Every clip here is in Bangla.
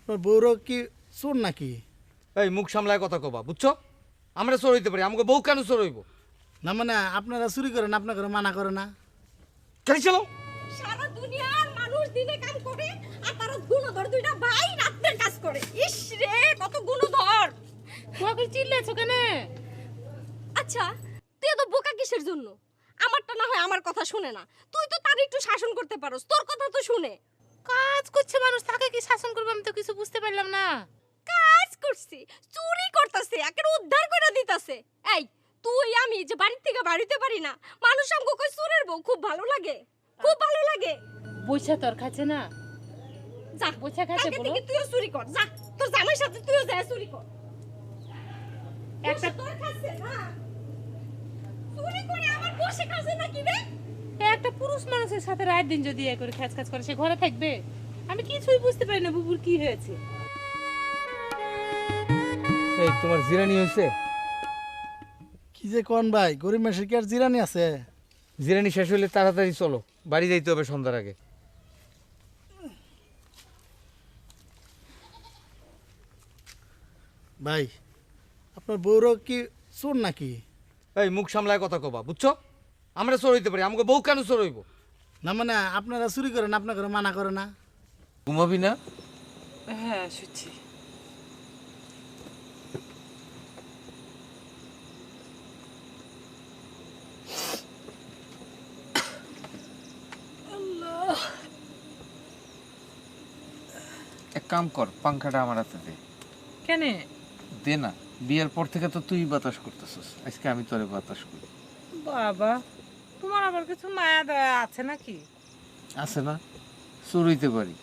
আপনার বউরা কি চোর নাকি? এই মুখ সামলায় কথা কবা, বুঝছো? আমরা চোর হইতে পারি, আমাকে বউ কেন চোর হইব? না মানে আপনারা চুরি করেন, আপনাকে মানা করে না? গাড়ি চালাও। সারা দুনিয়ার মানুষ দিনে কাজ করে আর তারা গুণধর দুইটা ভাই রাতের কাজ করে। ইস রে কত গুণধর। তোমাকে চিল্লাছো কেন? আচ্ছা তুই তো বোকা কিসের জন্য? আমারটা না হয় আমার কথা শুনে না, তুই তো তার একটু শাসন করতে পারোস, তোর কথা তো শুনে। কাজ করছে মানুষ, তাকে কি শাসন করবো? আমি তো কিছু বুঝতে পারলাম না। কাজ করছি, চুরি করতেছে, একের উদ্ধার করে দিতেছে। এই তুই আমি যে বাড়ি থেকে বাড়িতে পারি না, মানুষ আমাকে কই চোরের বউ, খুব ভালো লাগে, খুব ভালো লাগে। বইসা তোর খাচ্ছে না, যা বইসা খাচ্ছে কালকে বলো। থেকে তুইও চুরি কর, যা তোর জামাইর সাথে তুইও যা চুরি কর। একটা তোর খাচ্ছে না, চুরি করে আমার বসে খাচ্ছে নাকি রে? একটা পুরুষ মানুষের সাথে রাত দিন যদি এ করে খ্যাচ খ্যাচ করে, সে ঘরে থাকবে? আমি কিছুই বুঝতে পারি না বুবুর কি হয়েছে। এই তোমার জিরানি হয়েছে? কি যে কোন ভাই, গরিব মানুষের কি আর জিরানি আছে? জিরানি শেষ হইলে তাড়াতাড়ি চলো, বাড়ি যাইতে হবে সন্ধ্যার আগে। ভাই আপনার বউরা কি চোর নাকি? এই মুখ সামলায় কথা কবা, বুঝছো? আমরা চোর হইতে পারি, আমাকে বউ কেন চোর হইব? না মানে আপনারা চুরি করেন, আপনাকে মানা করে না? ঘুমাবি না? হ্যাঁ শুনছি। এক কাম কর, পাংখাটা আমার হাতে দে। কেন? দে না, বিয়ের পর থেকে তো তুই বাতাস করতেছিস, আজকে আমি তোরে বাতাস করি। বাবা, তোমার আবার কিছু মায়া দয়া আছে নাকি? আছে না, চোর হইতে পারি,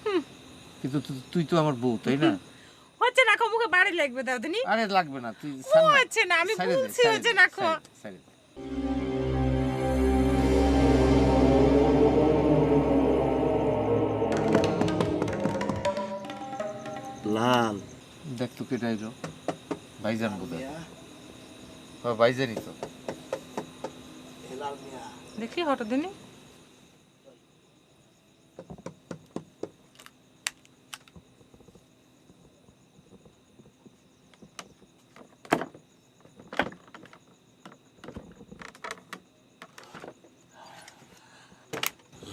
কিন্তু তুই তো আমার বউ, তাই না? হচ্ছে না, মুখে বাড়ি লাগবে দাও দিনি। আরে লাগবে না, তুই হচ্ছে না, আমি বলছি হচ্ছে না। লাল দেখ তো কেটে আইলো, ভাইজান বোধ হয়, ভাইজানই তো। দেখি হঠাৎ দিনি।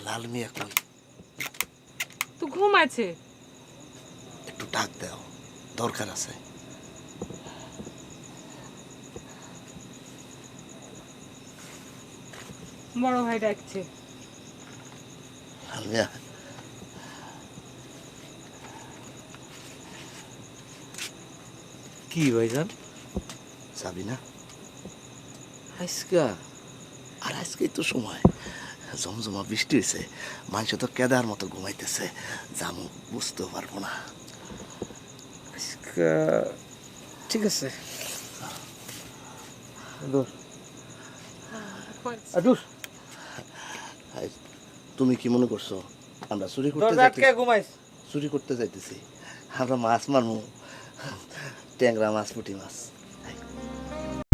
লাল মিয়া কই? তো ঘুম আছে। একটু ডাক দাও, দরকার আছে। বড় ভাই ডাকছে। লাল মিয়া, কি ভাইজান? যাবি না? আজকা? আর আজকেই তো সময়, জমজমা বৃষ্টি হয়েছে, মানুষ তো কেদার মতো ঘুমাইতেছে, জামু বুঝতেও পারবো না। আজকা ঠিক আছে। তুমি কি মনে করছো আমরা চুরি করতে যাইতেছি? আমরা মাছ মারমু, ট্যাংরা মাছ, পুঁটি মাছ।